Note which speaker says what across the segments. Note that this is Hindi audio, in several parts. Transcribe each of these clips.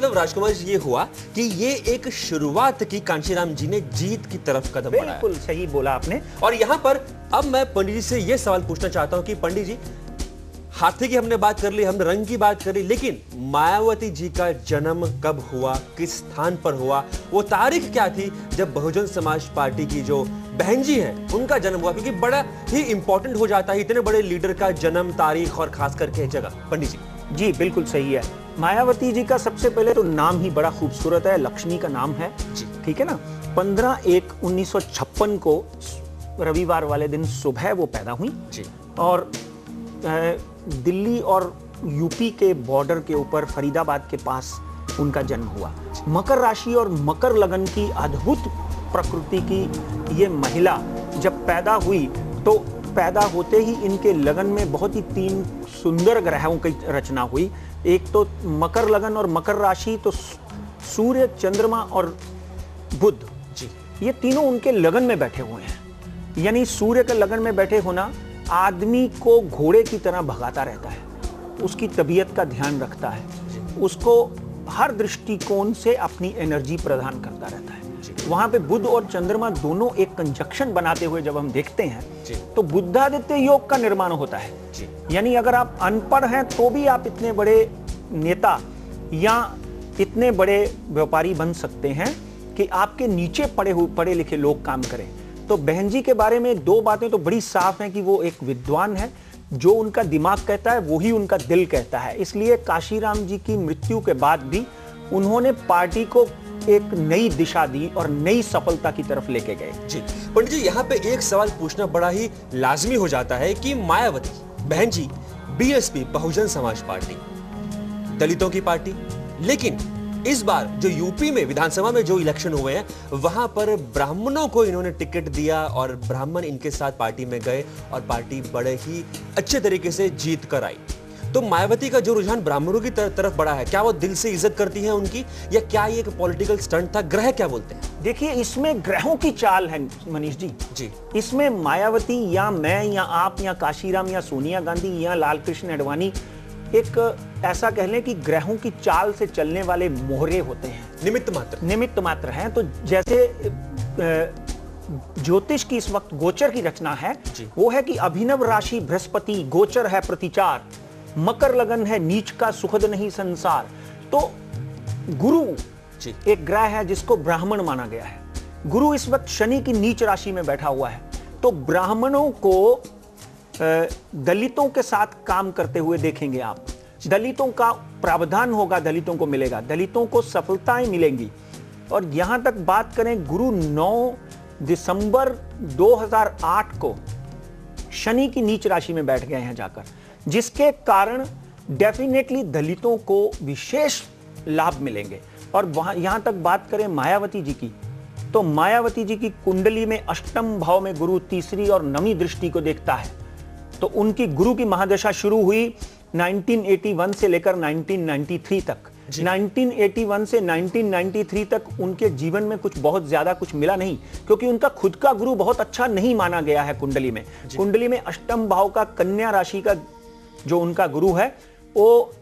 Speaker 1: मतलब राजकुमार जी ये हुआ कि ये एक शुरुआत की कांशीराम जी ने जीत की तरफ कदम बढ़ाया।
Speaker 2: बिल्कुल सही बोला आपने।
Speaker 1: और यहाँ पर अब मैं पंडित जी से ये सवाल पूछना चाहता हूँ कि पंडित जी, हाथी की हमने बात कर ली, हमने रंग की बात करी, लेकिन मायावती जी का जन्म कब हुआ, किस स्थान पर हुआ, वो तारीख क्या थी जब बहुजन समाज पार्टी की जो बहन जी हैं उनका जन्म हुआ? क्योंकि बड़ा ही इंपॉर्टेंट हो जाता है इतने बड़े लीडर का जन्म, तारीख और खास करके जगह। पंडित जी।
Speaker 2: जी बिल्कुल सही है। मायावती जी का सबसे पहले तो नाम ही बड़ा खूबसूरत है, लक्ष्मी का नाम है जी, ठीक है ना। 15/1/1956 को रविवार वाले दिन सुबह वो पैदा हुई जी, और दिल्ली और यूपी के बॉर्डर के ऊपर फरीदाबाद के पास उनका जन्म हुआ। मकर राशि और मकर लगन की अद्भुत प्रकृति की ये महिला जब पैदा हुई तो पैदा होते ही इनके लगन में बहुत ही 3 सुंदर ग्रहों की रचना हुई। एक तो मकर लगन और मकर राशि, तो सूर्य, चंद्रमा और बुध जी, ये तीनों उनके लगन में बैठे हुए हैं। यानी सूर्य के लगन में बैठे होना आदमी को घोड़े की तरह भगाता रहता है, उसकी तबीयत का ध्यान रखता है, उसको हर दृष्टिकोण से अपनी एनर्जी प्रदान करता रहता है। वहां पे बुध और चंद्रमा दोनों एक कंजक्शन बनाते हुए जब हम देखते हैं तो बुद्धादित्य योग का निर्माण होता है। यानी अगर आप अनपढ़ हैं तो भी आप इतने बड़े नेता या इतने बड़े व्यापारी बन सकते हैं कि आपके नीचे पढ़े लिखे लोग काम करें। तो बहन जी के बारे में 2 बातें तो बड़ी साफ हैं कि वो एक विद्वान है, जो उनका दिमाग कहता है वही उनका दिल कहता है। इसलिए काशीराम जी की मृत्यु के बाद भी उन्होंने पार्टी को एक नई दिशा दी और नई सफलता की तरफ लेके गए।
Speaker 1: जी पंडित जी, यहाँ पे एक सवाल पूछना बड़ा ही लाजमी हो जाता है कि मायावती बहन जी बीएसपी बहुजन समाज पार्टी दलितों की पार्टी, लेकिन इस बार जो यूपी में विधानसभा में जो इलेक्शन हुए हैं वहां पर ब्राह्मणों को इन्होंने टिकट दिया और ब्राह्मण इनके साथ पार्टी में गए और पार्टी बड़े ही अच्छे तरीके से जीत कर आई। तो मायावती का जो रुझान ब्राह्मणों की तरफ बढ़ा है, क्या वो दिल से इज्जत करती हैं उनकी, या क्या ये एक पॉलिटिकल स्टंट था? ग्रह क्या बोलते हैं?
Speaker 2: देखिए, इसमें ग्रहों की चाल है मनीष जी। जी इसमें मायावती या मैं या आप या काशीराम या सोनिया गांधी या लालकृष्ण आडवाणी एक ऐसा कह लें कि ग्रहों की चाल से चलने वाले मोहरे होते हैं, निमित्त मात्र हैं। तो जैसे ज्योतिष की इस वक्त गोचर की रचना है, वो है कि अभिनव राशि बृहस्पति, गोचर है प्रतिचार, मकर लगन है नीच का सुखद नहीं संसार। तो गुरु एक ग्रह है जिसको ब्राह्मण माना गया है। गुरु इस वक्त शनि की नीच राशि में बैठा हुआ है। तो ब्राह्मणों को दलितों के साथ काम करते हुए देखेंगे आप। दलितों का प्रावधान होगा, दलितों को मिलेगा, दलितों को सफलताएं मिलेंगी। और यहां तक बात करें, गुरु 9 दिसंबर 2008 को शनि की नीच राशि में बैठ गए हैं जाकर, जिसके कारण डेफिनेटली दलितों को विशेष लाभ मिलेंगे। और वहां यहां तक बात करें मायावती जी की, तो मायावती जी की कुंडली में अष्टम भाव में गुरु तीसरी और नवीं दृष्टि को देखता है। तो उनकी गुरु की महादशा शुरू हुई 1981 से लेकर 1993 तक। 1981 से 1993 तक उनके जीवन में कुछ बहुत ज्यादा कुछ मिला नहीं, क्योंकि उनका खुद का गुरु बहुत अच्छा नहीं माना गया है। कुंडली में अष्टम भाव का कन्या राशि का जो उनका गुरु है वो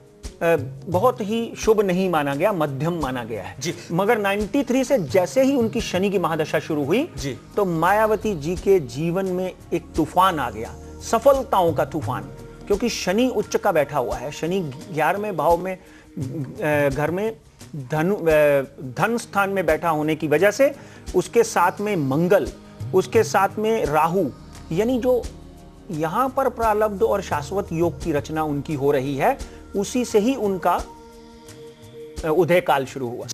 Speaker 2: बहुत ही शुभ नहीं माना गया, मध्यम माना गया है जी। मगर 93 से जैसे ही उनकी शनि की महादशा शुरू हुई जी, तो मायावती जी के जीवन में एक तूफान आ गया, सफलताओं का तूफान। क्योंकि शनि उच्च का बैठा हुआ है, शनि 11वें भाव में घर में धन स्थान में बैठा होने की वजह से, उसके साथ में मंगल, उसके साथ में राहु, यानी जो यहां पर प्रारब्ध और शाश्वत योग की रचना उनकी हो रही है, उसी से ही उनका उदय काल शुरू हुआ।